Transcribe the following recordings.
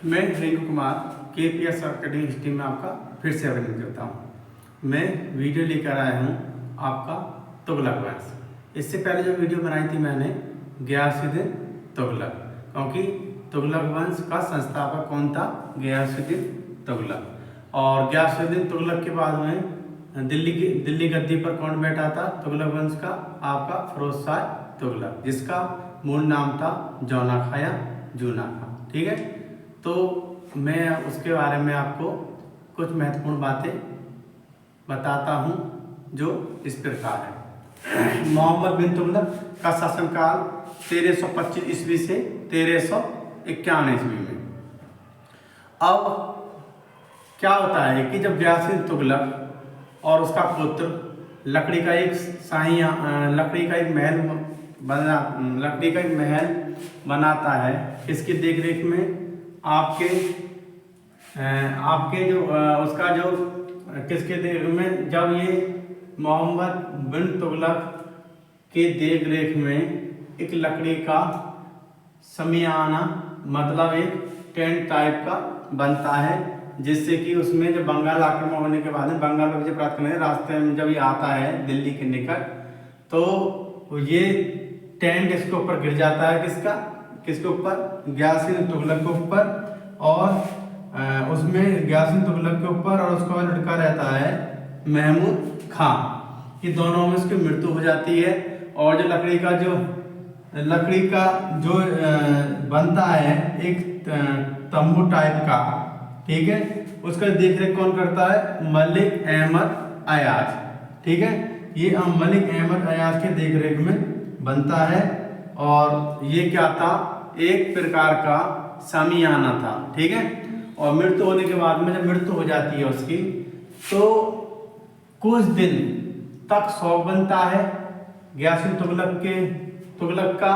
मैं Rinku Kumar KPS academy history में आपका फिर से अभिनंदन करता हूँ। मैं वीडियो लेकर आया हूँ आपका तुगलक वंश। इससे पहले जो वीडियो बनाई थी मैंने गियासुद्दीन तुगलक, क्योंकि तुगलक वंश का संस्थापक कौन था? गियासुद्दीन तुगलक। और गियासुद्दीन तुगलक के बाद में दिल्ली गद्दी पर कौन बैठा था तुगलक वंश का? आपका फिरोज शाह तुगलक, जिसका मूल नाम था जौना खा या जूना खा। ठीक है, तो मैं उसके बारे में आपको कुछ महत्वपूर्ण बातें बताता हूँ जो इस प्रकार है। मोहम्मद बिन तुगलक का शासनकाल 1325 ईस्वी से 1351 ईस्वी में। अब क्या होता है कि जब गियासुद्दीन तुगलक और उसका पुत्र लकड़ी का एक महल बनाता है, इसकी देखरेख में किसके देख में, जब ये मोहम्मद बिन तुगलक के देख रेख में एक लकड़ी का समियाना, मतलब एक टेंट टाइप का बनता है, जिससे कि उसमें जब बंगाल आक्रमण होने के बाद बंगाल पर विजय प्राप्त करने रास्ते में जब ये आता है दिल्ली के निकट, तो ये टेंट इसके ऊपर गिर जाता है। किसके ऊपर? गियासुद्दीन तुगलक के ऊपर। और उसमें गियासुद्दीन तुगलक के ऊपर और उसका लड़का रहता है महमूद खां। ये दोनों में उसकी मृत्यु हो जाती है। और जो लकड़ी का जो बनता है एक तंबू टाइप का, ठीक है, उसका देखरेख कौन करता है? मलिक अहमद अयाज। ठीक है, ये मलिक अहमद अयाज के देखरेख में बनता है। और ये क्या था? एक प्रकार का सामियाना था। ठीक है, और मृत्यु होने के बाद में जब मृत्यु हो जाती है उसकी, तो कुछ दिन तक शौक बनता है गियासुद्दीन तुगलक का।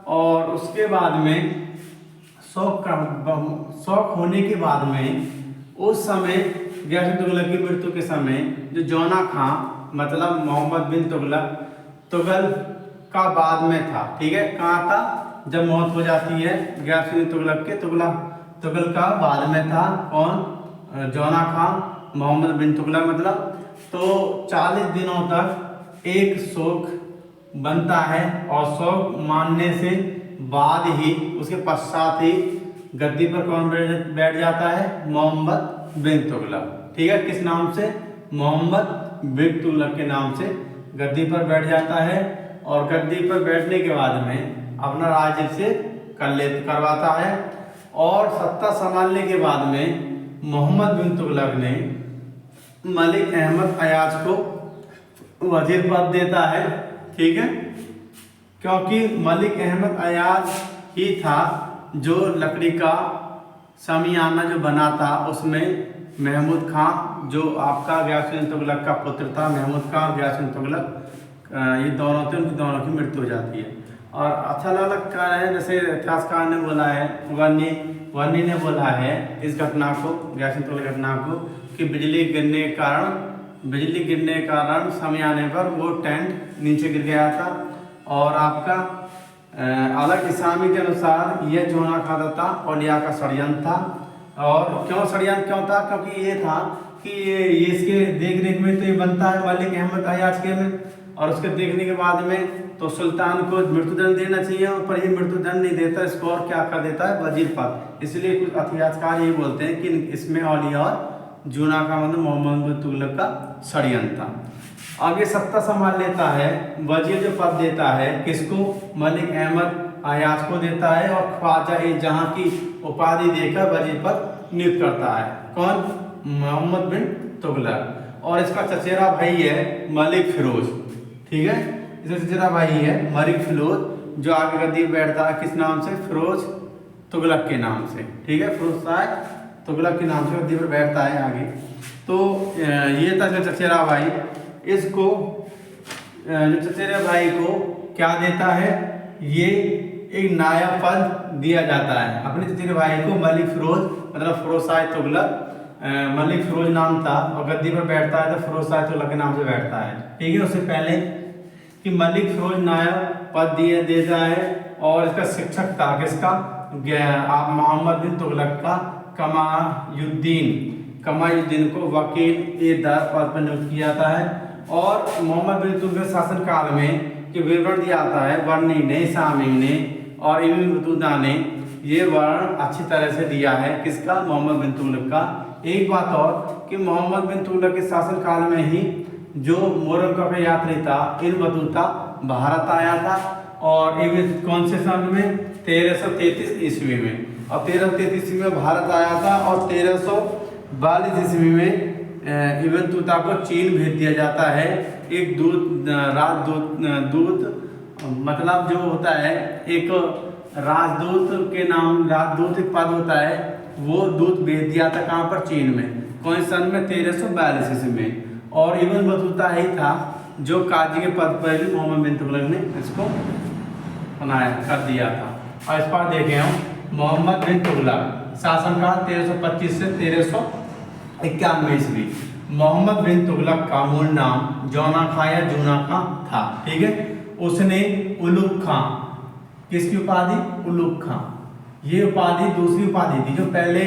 और उसके बाद में शौक होने के बाद में उस समय गियासुद्दीन तुगलक की मृत्यु के समय जो जौना खां, मतलब मोहम्मद बिन तुगल का बाद में था। ठीक है, कहाँ था? जब मौत हो जाती है गियासुद्दीन तुगलक के, तुगल का बाद में था कौन? जौना खां, मोहम्मद बिन तुगलक मतलब। तो 40 दिनों तक एक शोक बनता है, और शोक मानने से बाद ही उसके पश्चात ही गद्दी पर कौन बैठ जाता है? मोहम्मद बिन तुगलक। ठीक है, किस नाम से? मोहम्मद बिन तुगलक के नाम से गद्दी पर बैठ जाता है। और गद्दी पर बैठने के बाद में अपना राज्याभिषेक करवाता है। और सत्ता संभालने के बाद में मोहम्मद बिन तुगलक ने मलिक अहमद अयाज को वजीर पद देता है। ठीक है, क्योंकि मलिक अहमद अयाज ही था जो लकड़ी का सामियाना जो बना था, उसमें महमूद खां, जो आपका गियासुद्दीन तुगलक का पुत्र था, महमूद खां और गियासुद्दीन तुगलक, ये दोनों थे, उनकी दोनों की मृत्यु हो जाती है। और अच्छा लगता है, जैसे इतिहासकार ने बोला है, वर्नी ने बोला है इस घटना को, गियासुद्दीन तुगलक घटना को, कि बिजली गिरने के कारण सामियाने पर वो टेंट नीचे गिर गया था। और आपका अलग इस्लामी के अनुसार यह जौना खाता था औलिया का षड्यंत्र था। और क्यों षड्यंत्र क्यों था? क्योंकि ये था कि ये इसके देख रेख में तो ये बनता है मलिक अहमद अयाज के में, और उसके देखने के बाद में तो सुल्तान को मृत्युदंड देना चाहिए, पर ये मृत्युदंड नहीं देता, इसको और क्या कर देता है? वजीर पद। इसलिए कुछ इतिहासकार ये बोलते हैं कि इसमें औलिया और जूना का मतलब मोहम्मद बिन तुगलक का षड्यंत्र था। अब ये सत्ता संभाल लेता है, वजीर जो पद देता है किसको? मलिक अहमद अयाज को देता है, और ख्वाजा-ए-जहां की उपाधि देकर वजीर पद नियुक्त करता है। कौन? मोहम्मद बिन तुगलक। और इसका चचेरा भाई है मलिक फिरोज। ठीक है, इसका चचेरा भाई है मलिक फिरोज, जो आगे गद्दी पर बैठता है किस नाम से? फिरोज तुगलक के नाम से। ठीक है, फिरोज शाह तुगलक के नाम से गद्दी पर बैठता है आगे। तो ये था चचेरा भाई। इसको जो चचेरे भाई को क्या देता है? ये एक नायब पद दिया जाता है अपने चचेरे भाई को। मलिक फिरोज मतलब फिरोज शाह तुगलक, मलिक फिरोज नाम था, और गद्दी पर बैठता है तो फिरोज शाह तुगलक के नाम से बैठता है। ठीक है, उससे पहले कि मलिक फिरोज नायब पद देता है। और इसका शिक्षक था किसका? आप मोहम्मद बिन तुगलक का कमायुद्दीन को वकील ए दर पद पर नियुक्त किया जाता है। और मोहम्मद बिन तुगलक शासन काल में जो विवरण दिया जाता है वर्णी ने, सामी ने और इब्न बतूता ने ये वर्ण अच्छी तरह से दिया है। किसका? मोहम्मद बिन तुगलक का। एक बात और कि मोहम्मद बिन तुगलक के शासन काल में ही जो मोरक्को का यात्री था इब्न बतूता भारत आया था। और कौन से सन में? 1333 ईस्वी में। और 1333 ईस्वी में भारत आया था और 1342 ईस्वी में इब्न बतूता को चीन भेज दिया जाता है। एक राजदूत मतलब जो होता है एक राजदूत के नाम, राजदूत एक पद होता है, वो दूत भेज दिया था कहाँ पर? चीन में। कौन सन में? 1342 ईस्वी में। और इब्न बतूता ही था जो काजी के पद पर भी मोहम्मद बिन तुगलक ने इसको बनाया कर दिया था। और इस पर देखे हम मोहम्मद बिन तुगलक शासनकाल 1325 से 1391 ईस्वी। मोहम्मद बिन तुगलक का मूल नाम जौना खां या जूना खां था। ठीक है। उसने उलुग खां, किसकी उपाधि? उलुग खां। ये उपाधि दूसरी उपाधि थी। जो पहले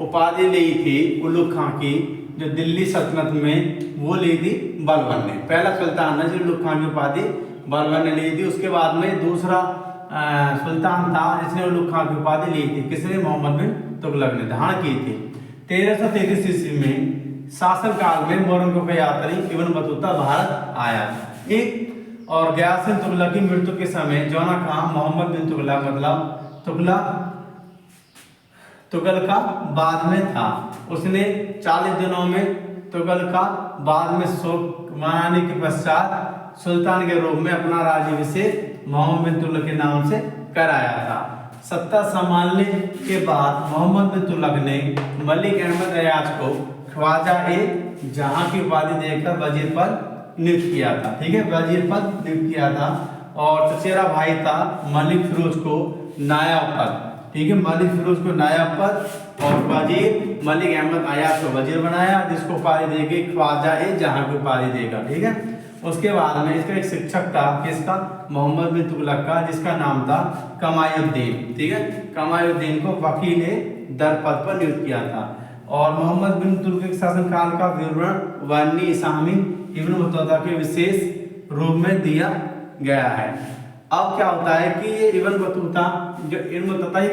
उपाधि ली थी उलुग खां की, जो दिल्ली सल्तनत में, वो ली थी बलबन ने। पहला सुल्तान है जो उलुग खां की उपाधि बलबन ने ली थी। उसके बाद में दूसरा सुल्तान था जिसने उलुग खां की उपाधि ली थी। किसने? मोहम्मद बिन तुगलक ने धारण की थी। 1333 ईस्वी में शासन काल में मोरक्को का यात्री इब्न बतूता भारत आया। एक और गयासुद्दीन तुगलक की मृत्यु के समय जौना खां मोहम्मद बिन तुगलक मतलब तुगलका बाद में था। उसने 40 दिनों में तुगलका बाद में शोक मनाने के पश्चात सुल्तान के रूप में अपना राज्याभिषेक मोहम्मद बिन तुगलक के नाम से कराया था। सत्ता संभालने के बाद मोहम्मद बिन तुगलक ने मलिक अहमद अयाज को ख्वाजा ए जहां की उपाधि देकर वजीर पद नियुक्त किया था। ठीक है, वजीर पद नियुक्त किया था। और चचेरा भाई था मलिक फिरोज को नायब पद। ठीक है, मलिक फिरोज को नायब पद और वजीर मलिक अहमद अयाज को वजीर बनाया, जिसको उपाधि देगी ख्वाजा ए जहां की उपाधि देगा। ठीक है। उसके बाद में इसका एक शिक्षक था, किसका? मोहम्मद बिन तुगलक का, जिसका नाम था कमायुद्दीन। ठीक है, कमायुद्दीन को वकील ए दर पद पर नियुक्त किया था। और मोहम्मद बिन तुगलक के शासनकाल का विवरण वर्णी सामी इब्न बतूता के विशेष रूप में दिया गया है। अब क्या होता है कि ये इब्न बतूता ही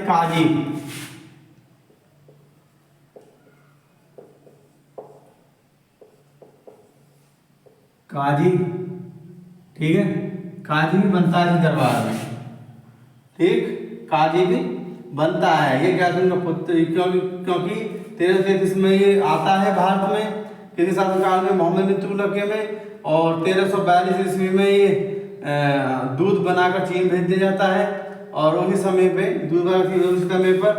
काजी, ठीक है, काजी भी बनता है दरबार में। ठीक, काजी भी बनता है। ये गयासुद्दीन का पुत्र, क्योंकि 1333 में ये आता है भारत में, किसी शासनकाल में मोहम्मद बिन तुगलक में। और 1342 ईस्वी में ये दूध बनाकर चीन भेज दिया जाता है। और उसी समय पे उस समय पर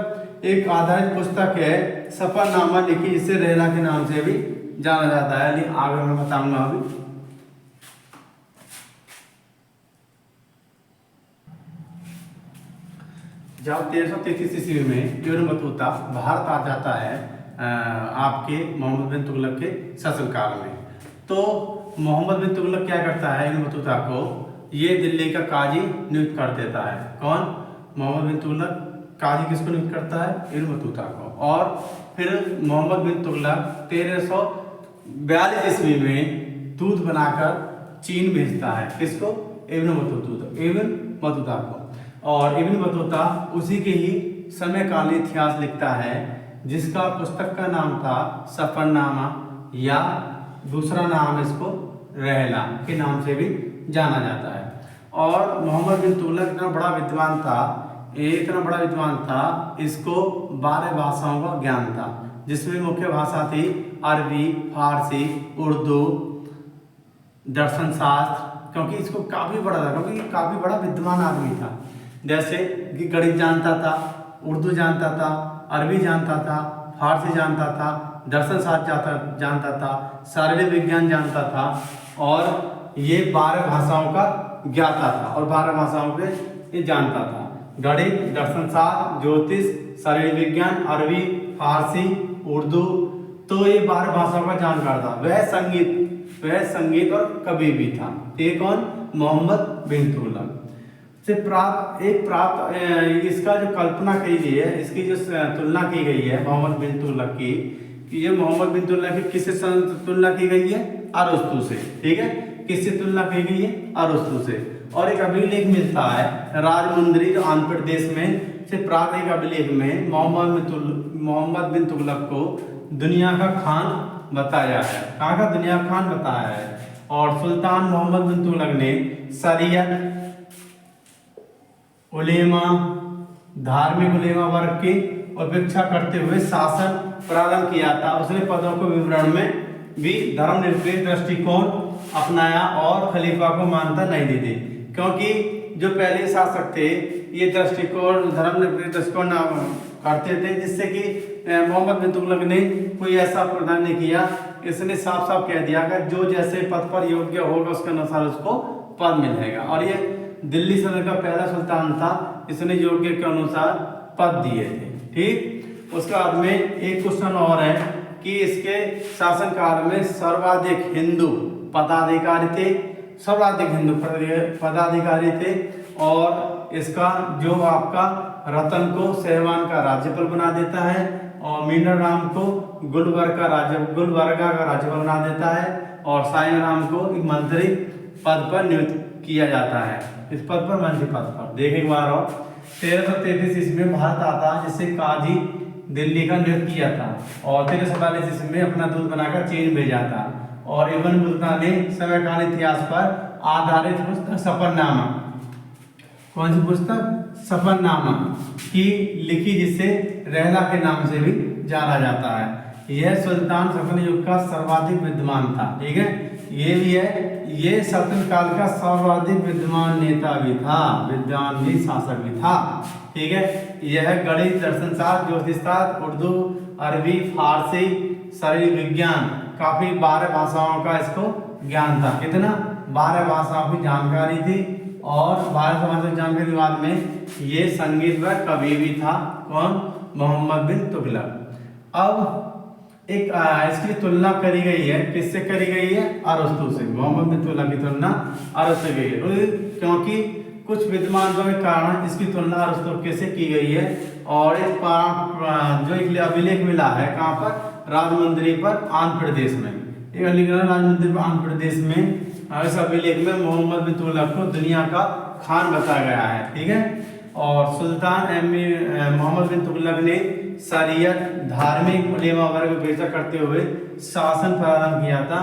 एक आधारित पुस्तक है सफरनामा लिखी, जिसे रेला के नाम से भी जाना जाता है। आगे मैं बताऊंगा अभी। जब 1333 ईस्वी में इब्न बतूता भारत आ जाता है आपके मोहम्मद बिन तुगलक के शासनकाल में, तो मोहम्मद बिन तुगलक क्या करता है? इब्न बतूता को ये दिल्ली का काजी नियुक्त कर देता है। कौन? मोहम्मद बिन तुगलक काजी किसको नियुक्त करता है? इब्न बतूता को। और फिर मोहम्मद बिन तुगलक 1342 ईस्वी में दूध बनाकर चीन भेजता है। किसको? इब्न बतूता को। और इब्न बतूता उसी के ही समयकालीन इतिहास लिखता है, जिसका पुस्तक का नाम था सफरनामा, या दूसरा नाम इसको रहला के नाम से भी जाना जाता है। और मोहम्मद बिन तुगलक इतना बड़ा विद्वान था, इसको 12 भाषाओं का ज्ञान था, जिसमें मुख्य भाषा थी अरबी, फारसी, उर्दू, दर्शन शास्त्र। क्योंकि इसको काफ़ी बड़ा था, क्योंकि काफ़ी बड़ा विद्वान आदमी था। जैसे कि गणित जानता था, उर्दू जानता था, अरबी जानता था, फारसी जानता था, दर्शन शास्त्र जानता था, शारीरिक विज्ञान जानता था। और ये 12 भाषाओं का ज्ञाता था और 12 भाषाओं के ये जानता था। गणित, दर्शन शास्त्र, ज्योतिष, शारीरिक विज्ञान, अरबी, फारसी, उर्दू, तो ये 12 भाषाओं का जानकार था। वह संगीत और कवि भी था। ये कौन? मोहम्मद बिन तुगलक। से इसका जो कल्पना की गई है, इसकी जो तुलना की गई है मोहम्मद बिन तुगलक की, कि ये मोहम्मद बिन तुगलक की किससे तुलना की गई है? अरस्तु से। ठीक है, किससे तुलना की गई है? अरस्तु से। और एक अभिलेख मिलता है राजमुंदरी जो आंध्र प्रदेश में से प्राप्त एक अभिलेख में मोहम्मद बिन तुगलक को दुनिया का खान बताया है। कहाँ का दुनिया का खान बताया है। और सुल्तान मोहम्मद बिन तुगलक ने शरीयत, उलेमा, धार्मिक उलेमा वर्ग की उपेक्षा करते हुए शासन प्रारंभ किया था। उसने पदों को विवरण में भी धर्मनिरपेक्ष दृष्टिकोण अपनाया और खलीफा को मान्यता नहीं दी थी, क्योंकि जो पहले शासक थे ये दृष्टिकोण धर्मनिरपेक्ष दृष्टिकोण करते थे, जिससे कि मोहम्मद बिन तुगलक ने कोई ऐसा प्रदान नहीं किया। इसने साफ साफ कह दिया कि जो जैसे पद पर योग्य होगा उसके अनुसार उसको पद मिलेगा। और ये दिल्ली सल्तनत का पहला सुल्तान था, इसने योग्य के अनुसार पद दिए थे। ठीक, उसके बाद में एक क्वेश्चन और है कि इसके शासनकाल में सर्वाधिक हिंदू पदाधिकारी थे, और इसका जो आपका रतन को सहवान का राज्यपाल बना देता है, और मीना राम को गुलबर्गा का राज्यपाल बना देता है, और साईं राम को एक मंत्री पद पर नियुक्त किया जाता है। इस पद पर, मंत्री पद पर देखें एक बार और 1333 ईस्वी में भारत आता, जिससे काजी दिल्ली का नियुक्त किया था, और 1347 ईस्वी में अपना दूत बनाकर चीन भेजा था। और इब्न बतूता ने समकालीन इतिहास पर आधारित पुस्तक सफरनामा, कौन सी पुस्तक? सफरनामा की लिखी, जिसे रहला के नाम से भी जाना जाता है। यह सुल्तान सल्तनत युग का सर्वाधिक विद्वान था। ठीक है, ये भी है, ये सल्तनत काल का सर्वाधिक विद्वान नेता भी था, विद्वान भी शासक भी था। ठीक है, यह गणित, दर्शनशास्त्र, ज्योतिषशास्त्र, उर्दू, अरबी, फारसी, शरीर विज्ञान, काफी 12 भाषाओं का इसको ज्ञान था। कितना? 12 भाषाओं की जानकारी थी। और 12 भाषाओं की जानकारी के बाद में ये संगीत व कवि भी था। कौन? मोहम्मद बिन तुगलक। अब एक इसकी तुलना करी गई है, किससे करी गई है? अरस्तु से। मोहम्मद बिन तुगलक की तुलना अरस्तु से गई है, क्योंकि कुछ विद्वानों के कारण इसकी तुलना अरस्तु से की गई है। और एक जो एक अभिलेख मिला है कहाँ पर? राजमुंदरी पर, आंध्र प्रदेश में। एक राजमुंदरी पर आंध्र प्रदेश में इस अभिलेख में मोहम्मद बिन तुगलक को दुनिया का खान बताया गया है। ठीक है, और सुल्तान मोहम्मद बिन तुगलक ने शरीयत, धार्मिक उलेमा वर्ग की उपेक्षा करते हुए शासन प्रारंभ किया था।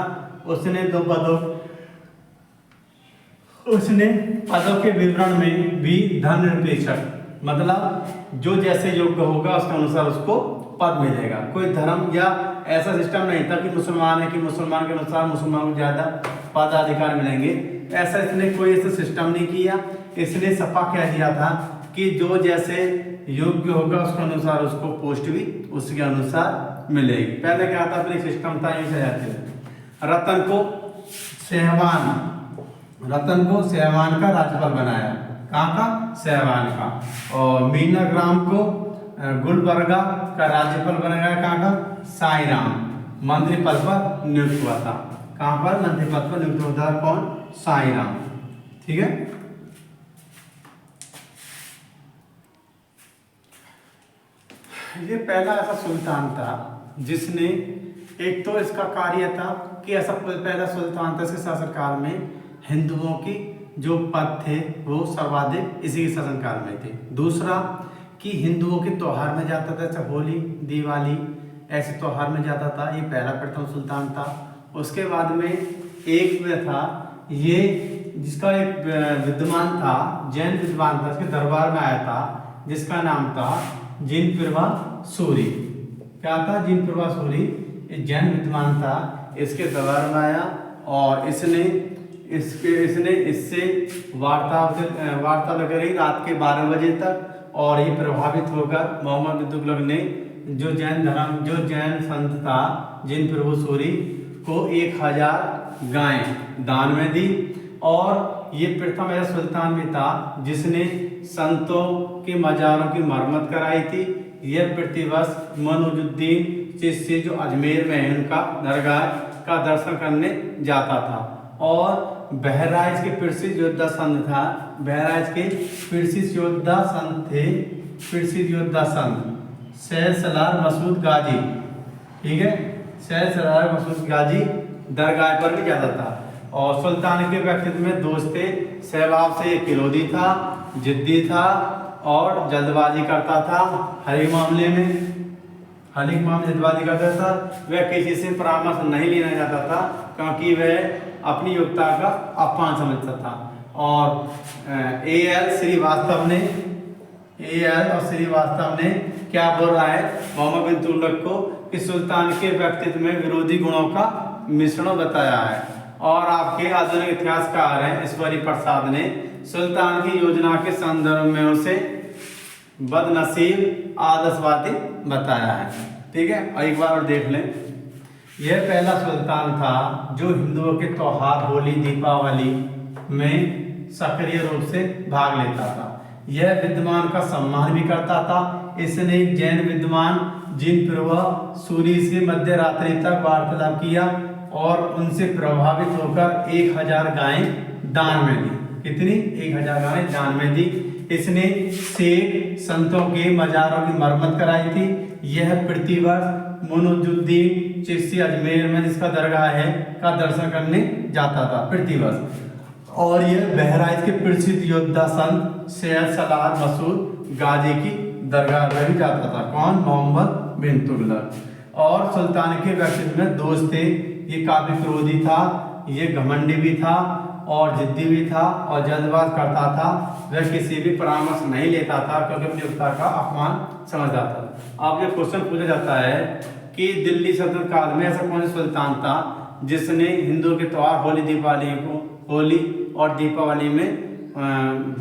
उसने पदों के विवरण में भी धर्मनिरपेक्ष, मतलब जो जैसे योग्य होगा उसके अनुसार उसको पद मिलेगा। कोई धर्म या ऐसा सिस्टम नहीं था कि मुसलमान है कि मुसलमान के अनुसार मुसलमान को ज्यादा पदाधिकार मिलेंगे, ऐसा इसने कोई ऐसा सिस्टम नहीं किया। इसने सफा कह दिया था कि जो जैसे योग्य होगा उसके अनुसार उसको पोस्ट भी उसके अनुसार मिलेगी। पहले क्या था? फिर सिस्टम था, यूं से जाते थे। रतन को सहवान का राज्यपाल बनाया। कहाँ का? सहवान का। और मीना ग्राम को गुलबर्गा का राज्यपाल बनाया। कहाँ का? साईं राम मंत्री पद पर नियुक्त हुआ था। कहाँ पर? मंत्री पद पर नियुक्त हुआ था। कौन? साईं राम। ठीक है, ये पहला ऐसा सुल्तान था जिसने, एक तो इसका कार्य था कि ऐसा पहला सुल्तान था इसके शासनकाल में हिंदुओं की जो पद थे वो सर्वाधिक इसी के शासनकाल में थे। दूसरा कि हिंदुओं के त्योहार में जाता था, जैसे होली, दिवाली, ऐसे त्योहार में जाता था। ये पहला प्रथम सुल्तान था। उसके बाद में एक में था ये, जिसका एक विद्वान था, जैन विद्वान था, इसके दरबार में आया था, जिसका नाम था जिनप्रभा सूरी। क्या था? जिनप्रभा सूरी। एक जैन विद्वान था, इसके दरबार में आया और इसने इससे वार्तालाप करी रात के 12 बजे तक। और ये प्रभावित होकर मोहम्मद बिन तुगलक ने जो जैन संत था जिनप्रभा सूरी को 1000 गायें दान में दी। और ये प्रथम ऐसा सुल्तान भी था जिसने संतों के मजारों की मरम्मत कराई थी। यह प्रतिवर्ष मनुजुद्दीन चिश्ती जो अजमेर में है उनका दरगाह का दर्शन करने जाता था। और बहराइच के प्रसिद्ध योद्धा संत था, बहराइच के प्रसिद्ध योद्धा संत थे, प्रसिद्ध योद्धा संत सैयद सलार मसूद गाजी, ठीक है, सैयद सलार मसूद गाजी दरगाह पर भी जाता था। और सुल्तान के व्यक्तित्व में दोस्त थे, सहवाब से किरोधी था, जिद्दी था और जल्दबाजी करता था हर एक मामले में, हर एक मामले जल्दबाजी करता था। वह किसी से परामर्श नहीं लेना चाहता था क्योंकि वह अपनी योग्यता का अपमान समझता था। और ए.एल. श्रीवास्तव ने क्या बोल रहा है मोहम्मद बिन तुगलक को कि सुल्तान के व्यक्तित्व में विरोधी गुणों का मिश्रण बताया है। और आपके आधुनिक इतिहासकार हैं ईश्वरी प्रसाद ने सुल्तान की योजना के संदर्भ में उसे बदनसीब आदर्शवादी बताया है, ठीक है। और एक बार और देख लें, यह पहला सुल्तान था जो हिंदुओं के त्योहार होली दीपावली में सक्रिय रूप से भाग लेता था। यह विद्वान का सम्मान भी करता था। इसने एक जैन विद्वान जिन प्रभा सूरी से मध्य रात्रि तक वार्तालाप किया और उनसे प्रभावित होकर 1000 गायें दान में दी। कितनी? 1000 गायें दान में दी। इसने शेख संतों के मजारों की मरम्मत कराई थी। यह प्रतिवर्ष मुनुजुद्दीन चिश्ती अजमेर में जिसका दरगाह है का दर्शन करने जाता था प्रतिवर्ष। और यह बहराइच के प्रसिद्ध योद्धा संत सैयद सलार मसूद गाजी की दरगाह में भी जाता था। कौन? मोहम्मद बिन तुगलक। और सुल्तान के व्यक्तित्व में दोस्त थे। ये काफी क्रोधी था, ये घमंडी भी था और जिद्दी भी था और जल्दबाज करता था। वह किसी भी परामर्श नहीं लेता था क्योंकि अपनी योग्यता का अपमान समझता था। अब ये क्वेश्चन पूछा जाता है कि दिल्ली सल्तनत काल में ऐसा कौन सा सुल्तान था जिसने हिंदुओं के त्योहार होली और दीपावली में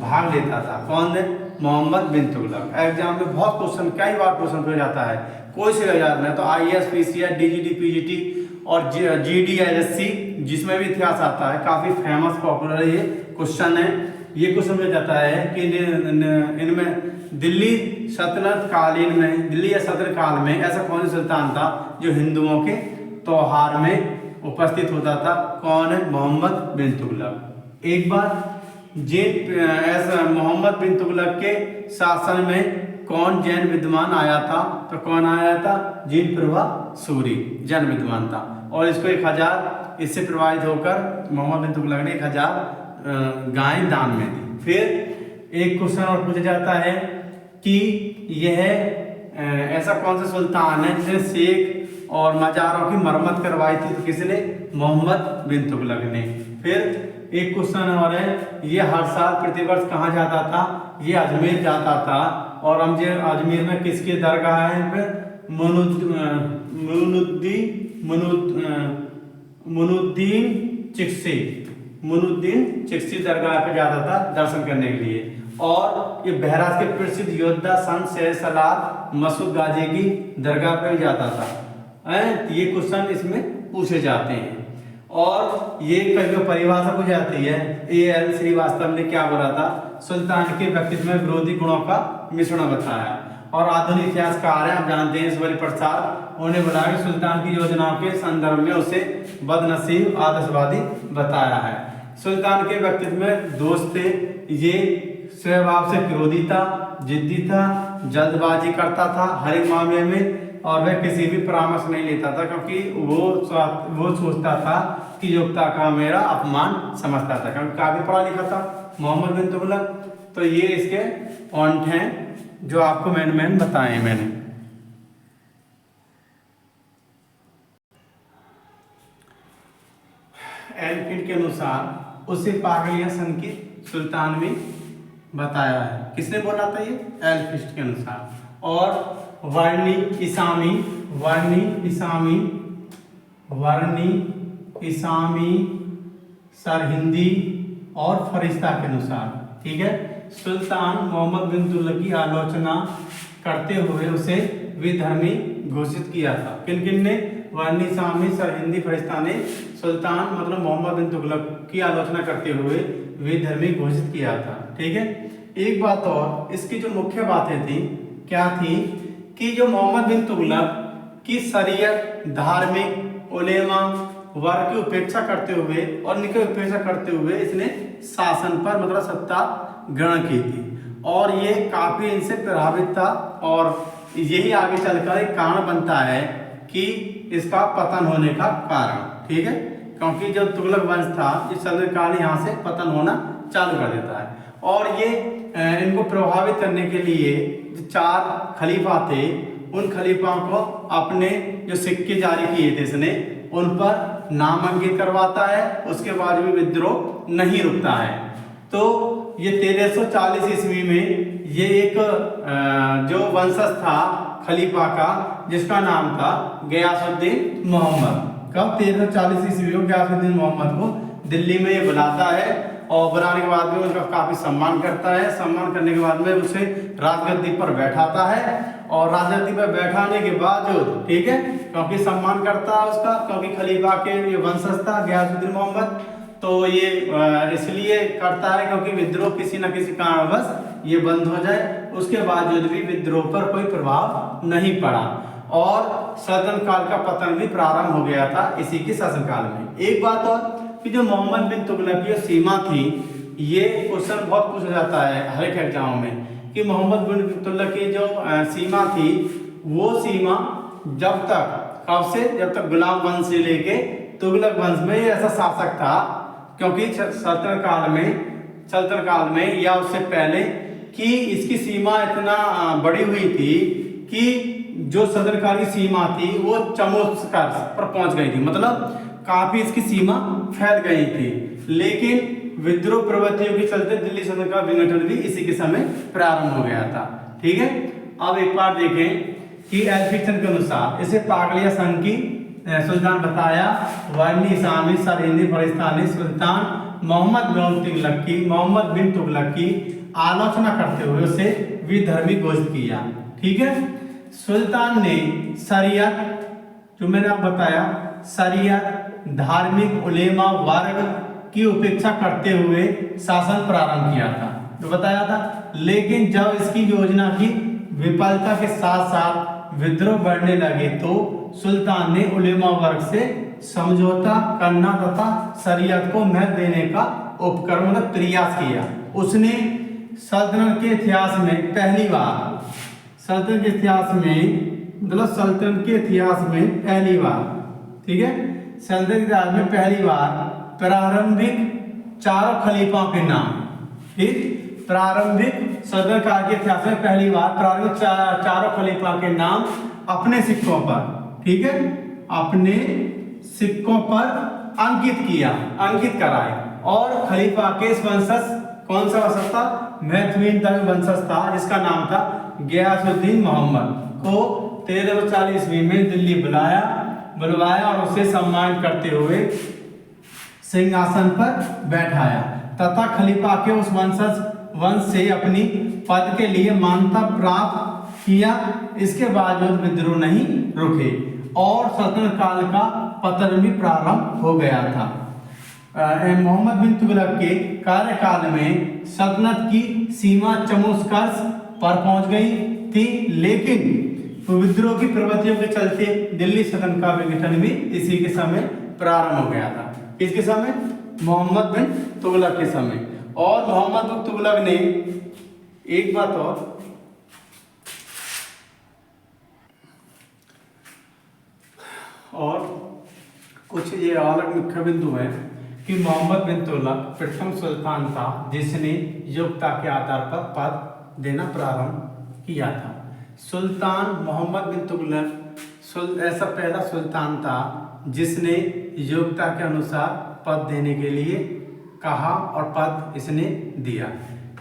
भाग लेता था? कौन है? मोहम्मद बिन तुगलक। एग्जाम में बहुत क्वेश्चन, कई बार क्वेश्चन पूछा जाता है, कोई से याद नहीं तो IAS, PCS, DGD, PGT और GD, LSC जिसमें भी इतिहास आता है, काफी फेमस पॉपुलर ये क्वेश्चन है। ये क्वेश्चन में जाता है कि इनमें दिल्ली सल्तनत काल में ऐसा कौन सा सुल्तान था जो हिंदुओं के त्योहार में उपस्थित होता था? कौन है? मोहम्मद बिन तुगलक। एक बार ऐसा मोहम्मद बिन तुगलक के शासन में कौन जैन विद्वान आया था? तो कौन आया था? जिन प्रभा सूरी जैन विद्वान था और इसको 1000 इससे प्रभावित होकर मोहम्मद बिन तुगलक ने 1000 गायें दान में दी। फिर एक क्वेश्चन और पूछा जाता है कि यह ऐसा कौन सा सुल्तान है जिसने शेख और मजारों की मरम्मत करवाई थी? तो किसने? मोहम्मद बिन तुगलक ने। फिर एक क्वेश्चन और है, ये हर साल प्रतिवर्ष कहाँ जाता था? ये अजमेर जाता था। और अजमेर में किसके दरगाह है? फिर मुनुद्दीन चिश्ती दरगाह पे जाता था दर्शन करने के लिए। और ये बहराइच के प्रसिद्ध योद्धा संत सैयद सलार मसूद गाजी की दरगाह पे जाता था। ये क्वेश्चन इसमें पूछे जाते हैं। और ये कभी परिभाषा पूछी जाती है, A.L. श्रीवास्तव ने क्या बोला था? सुल्तान के व्यक्तित्व में विरोधी गुणों का मिश्रण बताया। और आधुनिक इतिहासकार हैं, आप जानते हैं ईश्वरी प्रसाद, उन्होंने बोला कि सुल्तान की योजनाओं के संदर्भ में उसे बदनसीब आदर्शवादी बताया है। सुल्तान के व्यक्तित्व में दोस्त थे, ये स्वभाव से विरोधी था, जिद्दी था, जल्दबाजी करता था हर एक मामले में और वह किसी भी परामर्श नहीं लेता था क्योंकि वो सोचता था कि योग्यता का मेरा अपमान समझता था क्योंकि काफी पढ़ा लिखा था मोहम्मद बिन तुगलक। तो ये इसके पॉइंट हैं जो आपको मैंने बताए मैंने। एल्फिड के अनुसार उसे पागलिया सन की सुल्तान में बताया है। किसने बोला था? ये एल्फिस्ट के अनुसार। और वर्णी इसामी सरहिंदी और फरिश्ता के अनुसार, ठीक है। सुल्तान मोहम्मद बिन तुगलक की आलोचना करते हुए उसे विधर्मी घोषित किया था। किन किन ने? वर्णी, इसामी, सरहिंदी, फरिश्ता ने सुल्तान मतलब मोहम्मद बिन तुगलक की आलोचना करते हुए विधर्मी घोषित किया था, ठीक है। एक बात और, इसकी जो मुख्य बातें थी क्या थी कि जो मोहम्मद बिन तुगलक की शरीयत, धार्मिक, उलेमा वर्ग की उपेक्षा करते हुए और निके उपेक्षा करते हुए इसने शासन पर मतलब सत्ता ग्रहण की थी और ये काफी इनसे प्रभावित था और यही आगे चलकर एक कारण बनता है कि इसका पतन होने का कारण। ठीक है, क्योंकि जो तुगलक वंश था इस सल्तनत यहाँ से पतन होना चालू कर देता है और ये इनको प्रभावित करने के लिए जो 4 खलीफा थे उन खलीफाओं को अपने जो सिक्के जारी किए थे इसने उन पर नामांकित करवाता है। उसके बाद भी विद्रोह नहीं रुकता है। तो ये 1340 ईस्वी में ये एक जो वंशज था खलीफा का जिसका नाम था गयासुद्दीन मोहम्मद। कब 1340 ईस्वी में गयासुद्दीन मोहम्मद को दिल्ली में ये बुलाता है और बुलाने के बाद में उनका काफी सम्मान करता है। सम्मान करने के बाद में उसे राजगद्दी पर बैठाता है और राजगद्दी पर बैठाने के बावजूद, ठीक है, क्योंकि सम्मान करता है उसका, क्योंकि खलीफा के ये वंशज था गयासुद्दीन मोहम्मद, तो ये इसलिए करता है क्योंकि विद्रोह किसी न किसी कारणवश ये बंद हो जाए। उसके बावजूद भी विद्रोह पर कोई प्रभाव नहीं पड़ा और सल्तनत काल का पतन भी प्रारंभ हो गया था इसी के शासनकाल में। एक बात और कि जो मोहम्मद बिन तुगलक की सीमा थी, ये क्वेश्चन बहुत पूछा जाता है हर एक एग्जाम में कि मोहम्मद बिन तुगलक की जो सीमा थी वो सीमा जब तक कब से, जब तक गुलाम वंश से लेके तुगलक वंश में ऐसा शासक था, क्योंकि सल्तनत काल में या उससे पहले कि इसकी सीमा इतना बड़ी हुई थी कि जो सल्तनत काल की सीमा थी वो चमोत्कर्ष पर पहुंच गई थी, मतलब काफी इसकी सीमा फैल गई थी। लेकिन विद्रोह प्रवृत्तियों के चलते दिल्ली सल्तनत का विघटन भी इसी के समय प्रारंभ हो गया था। ठीक है, अब एक बार देखें कि एल्फिंस्टन के अनुसार इसे पागलिया संघ की सुल्तान बताया वारनी इस्लामी सर हिंदी फरिस्तानी सुल्तान मोहम्मद बिन तुगलक की आलोचना करते हुए उसे विधर्मी घोषित किया। ठीक है, सुल्तान ने शरीयत, जो मैंने आपको बताया, शरीयत धार्मिक उलेमा वर्ग की उपेक्षा करते हुए शासन प्रारंभ किया था, जो बताया था। लेकिन जब इसकी योजना की विफलता के साथ साथ विद्रोह बढ़ने लगे तो सुल्तान ने उलेमा वर्ग से समझौता करना तथा शरीयत को महत्व देने का उपक्रम मतलब प्रयास किया। उसने सल्तनत के इतिहास में पहली बार, सल्तनत के इतिहास में पहली बार, ठीक है, सल्तनत के इतिहास में पहली बार प्रारंभिक 4 खलीफाओं के नाम, ठीक, प्रारंभिक सल्तनत काल के इतिहास में पहली बार प्रारंभिक 4 खलीफा के नाम अपने सिक्कों पर, ठीक है, अपने सिक्कों पर अंकित कराए और खलीफा के वंशज, कौन सा वंशज था, महत्वहीन वंशज था जिसका नाम था गयासुद्दीन मोहम्मद, को 1340 ईस्वी में दिल्ली बुलवाया और उसे सम्मान करते हुए सिंहासन पर बैठाया तथा खलीफा के उस वंश से अपनी पद के लिए मान्यता प्राप्त किया। इसके बावजूद विद्रोह नहीं रुके और सल्तनत काल का पतन भी प्रारंभ हो गया था। मोहम्मद बिन तुगलक के कार्यकाल में सल्तनत की सीमा चमोत्कर्ष पर पहुंच गई थी, लेकिन विद्रोह की प्रवृत्तियों के चलते दिल्ली सल्तनत का विघटन भी इसी के समय प्रारंभ हो गया था। किसके समय? मोहम्मद बिन तुगलक के समय। और मोहम्मद बिन तुगलक ने एक बात और कुछ ये अलग मुख्य बिंदु है कि मोहम्मद बिन तुगलक प्रथम सुल्तान था जिसने योग्यता के आधार पर पद देना प्रारंभ किया था। सुल्तान मोहम्मद बिन तुगलक ऐसा पहला सुल्तान था जिसने योग्यता के अनुसार पद देने के लिए कहा और पद इसने दिया,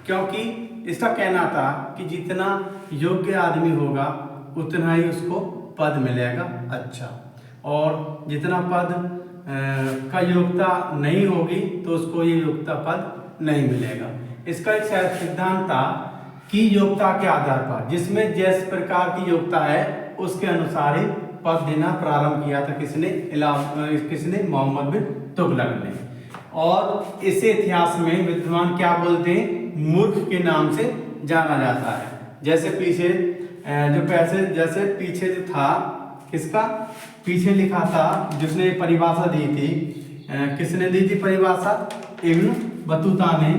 क्योंकि इसका कहना था कि जितना योग्य आदमी होगा उतना ही उसको पद मिलेगा अच्छा, और जितना पद का योग्यता नहीं होगी तो उसको ये योग्यता पद नहीं मिलेगा। इसका एक सिद्धांत था कि योग्यता के आधार पर, जिसमें जिस प्रकार की योग्यता है उसके अनुसार ही पद देना प्रारंभ किया था। किसने? मोहम्मद बिन तुगलक ने। और इसे इतिहास में विद्वान क्या बोलते हैं? मूर्ख के नाम से जाना जाता है। जैसे पीछे जो था किसका? पीछे लिखा था, जिसने परिभाषा दी थी, किसने दी थी परिभाषा? इब्न बतूता ने,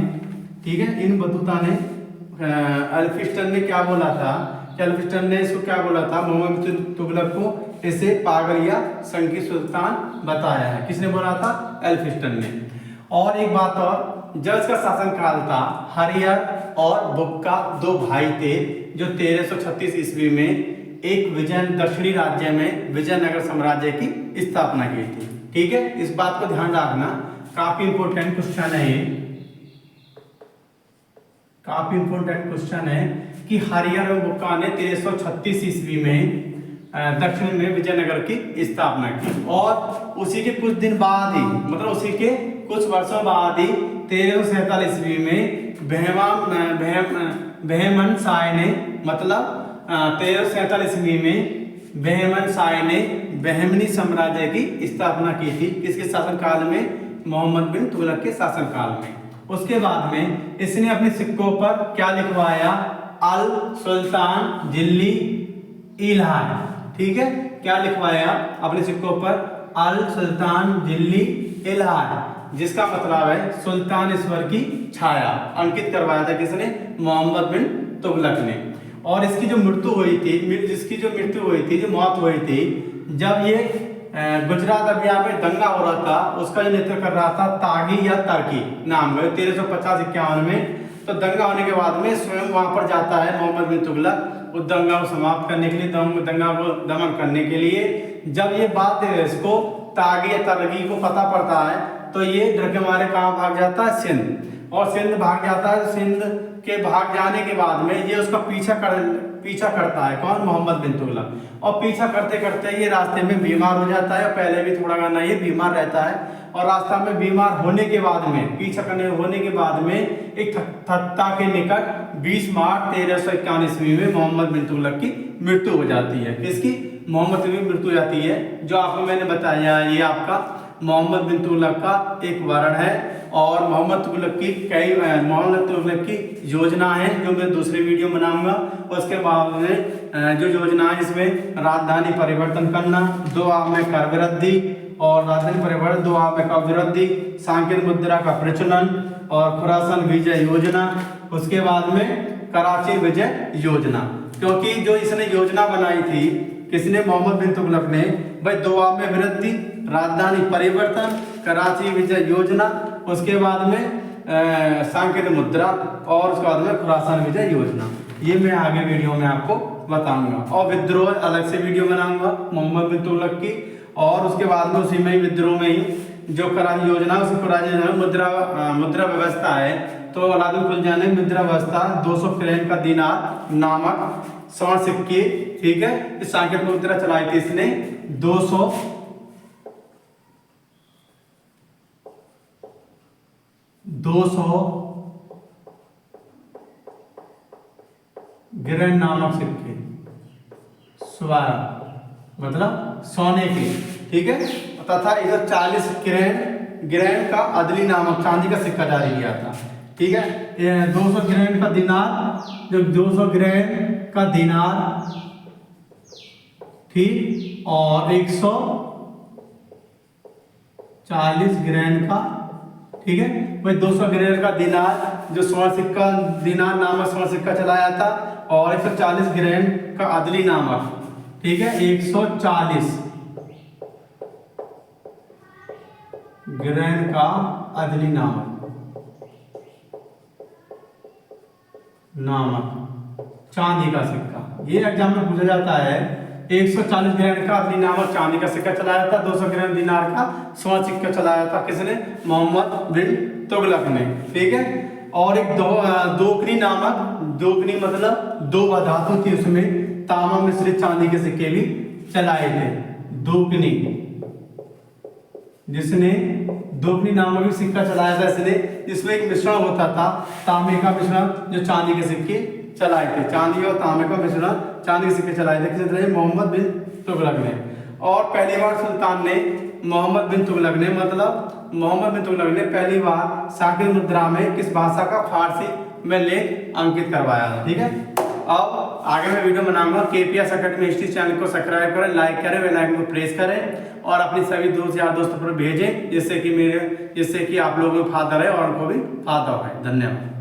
ठीक है। इब्न बतूता ने अल्फिस्टन ने क्या बोला था कि अल्फिस्टन ने इसको क्या बोला था, मोहम्मद बिन तुगलक को इसे पागल या संकी सुल्तान बताया है। किसने बोला था? अल्फिस्टन ने। और एक बात और, जब इसका शासनकाल था, हरियर और बुक्का दो भाई थे जो 1336 ईस्वी में एक दक्षिणी राज्य में विजयनगर साम्राज्य की स्थापना की थी, ठीक है। इस बात को ध्यान रखना, काफी इंपोर्टेंट क्वेश्चन है ये, काफी इंपोर्टेंट क्वेश्चन है कि हरियर और बुक्का ने 1336 ईस्वी में दक्षिण में विजयनगर की स्थापना की, और उसी के कुछ दिन बाद ही, मतलब उसी के कुछ वर्षों बाद ही 1347 ईस्वी में बहमन शाह ने, मतलब 1347 ईस्वी में बहमन शाह ने बहमनी साम्राज्य की स्थापना की थी। किसके शासनकाल में? मोहम्मद बिन तुगलक के शासनकाल में। उसके बाद में इसने अपने सिक्कों पर क्या लिखवाया? अल सुल्तान जिल्ली इलाहा, ठीक है। क्या लिखवाया अपने सिक्कों पर? अल सुल्तान जिल्ली इलाहा, जिसका मतलब है सुल्तानेश्वर की छाया, अंकित करवाया था किसने? मोहम्मद बिन तुगलक ने। और इसकी जो मृत्यु हुई थी, जिसकी जो मृत्यु हुई थी, जो मौत हुई थी, जब ये गुजरात अभियान में दंगा हो रहा था, उसका जो नेतृत्व कर रहा था तागी या तर्की नाम है, 1350-51 में। तो दंगा होने के बाद में स्वयं वहां पर जाता है मोहम्मद बिन तुगलक उस दंगा को समाप्त करने के लिए, दंगा को दमन करने के लिए। जब ये बात इसको तागी या तर्की को पता पड़ता है, तो ये डर के मारे कहाँ भाग जाता है? सिंध। और सिंध भाग जाता है। सिंध के भाग जाने के बाद में ये उसका पीछा करता है। कौन? मोहम्मद बिन तुगलक। और पीछा करते करते ये रास्ते में बीमार हो जाता है, और पहले भी थोड़ा गाना ये बीमार रहता है। और रास्ता में बीमार होने के बाद में, पीछा करने होने के बाद में, एक थत्ता के निकट 20 मार्च 1351 ईस्वी में मोहम्मद बिन तुगलक की मृत्यु हो जाती है। किसकी? मोहम्मद की मृत्यु हो जाती है। जो आपको मैंने बताया, ये आपका मोहम्मद बिन तुगलक का एक वर्ण है। और मोहम्मद तुगलक की योजना है जो मैं दूसरे वीडियो बनाऊंगा। उसके बाद में जो योजना है, इसमें राजधानी परिवर्तन करना, 2 आव में कर वृद्धि, और राजधानी परिवर्तन 2 आव में कर वृद्धि, सांकेत मुद्रा का प्रचलन, और खुरासान विजय योजना। उसके बाद में कराची विजय योजना। क्योंकि जो इसने योजना बनाई थी, किसने? मोहम्मद बिन तुगलक ने। भाई 2 आव में वृद्धि, राजधानी परिवर्तन, कराची विजय योजना, उसके बाद में सांकेत मुद्रा, और उसके बाद में खुरासान विजय योजना। ये मैं आगे वीडियो में आपको बताऊंगा। और विद्रोह अलग से वीडियो बनाऊंगा मोहम्मद बिन तुगलक की। और उसके बाद में उसी में विद्रोह में ही जो कराची योजना, उसी कराची मुद्रा व्यवस्था है। तो अलाउद्दीन खिलजी ने मुद्रा व्यवस्था 200 क्रैन का दीनार नामक स्वर्ण सिक्के, ठीक है, इस सांकेत मुद्रा चलाई थी इसने। 200 ग्रैंड नामक सिक्के, स्वर्ण मतलब सोने के, ठीक है। तथा 140 ग्रैंड का अदली नामक चांदी का सिक्का जारी किया था, ठीक है। 200 ग्रैंड का दिनार, जो 200 ग्रैंड का दिनार, ठीक, और 140 ग्रैंड का, ठीक है। वही 200 ग्रैंड का दिनार जो स्वर्ण सिक्का, दिनार नामक स्वर्ण सिक्का चलाया था, और 140 ग्रैंड का अदली नामक, ठीक है, 140 ग्रैंड का अदली नामक चांदी का सिक्का। ये एग्जाम में पूछा जाता है। 140 ग्रैंड का अदली नामक चांदी का सिक्का चलाया था, 200 ग्रैंड दिनार का स्वर्ण सिक्का चलाया था किसने? मोहम्मद बिन तुगलक ने, ठीक है। और एक दोगनी नामक, दोगनी मतलब 2 धातु थी, उसमें तांबा मिश्रित चांदी के सिक्के भी चलाए थे। दोगनी, जिसने दोगनी नामक भी सिक्का चलाया था इसने, जिसमें एक मिश्रण होता था, तांबे का मिश्रण, जो चांदी के सिक्के चलाए थे। चांदी और तांबे का मिश्रण चांदी के सिक्के चलाए थे किसने? मोहम्मद बिन तुगलक ने। और पहली बार सुल्तान ने मोहम्मद बिन तुगलक ने, मतलब मोहम्मद बिन तुगलक ने पहली बार सांकेत मुद्रा में किस भाषा का फारसी में लेख अंकित करवाया था, ठीक है। अब आगे मैं वीडियो बनाऊंगा। केपीएस अकेडमी हिस्ट्री चैनल को सब्सक्राइब करें, लाइक करें, बेल आइकन को प्रेस करें और अपने सभी दोस्त यार दोस्तों पर भेजें, जिससे कि आप लोगों को फायदा रहे और उनको भी फायदा हो। धन्यवाद।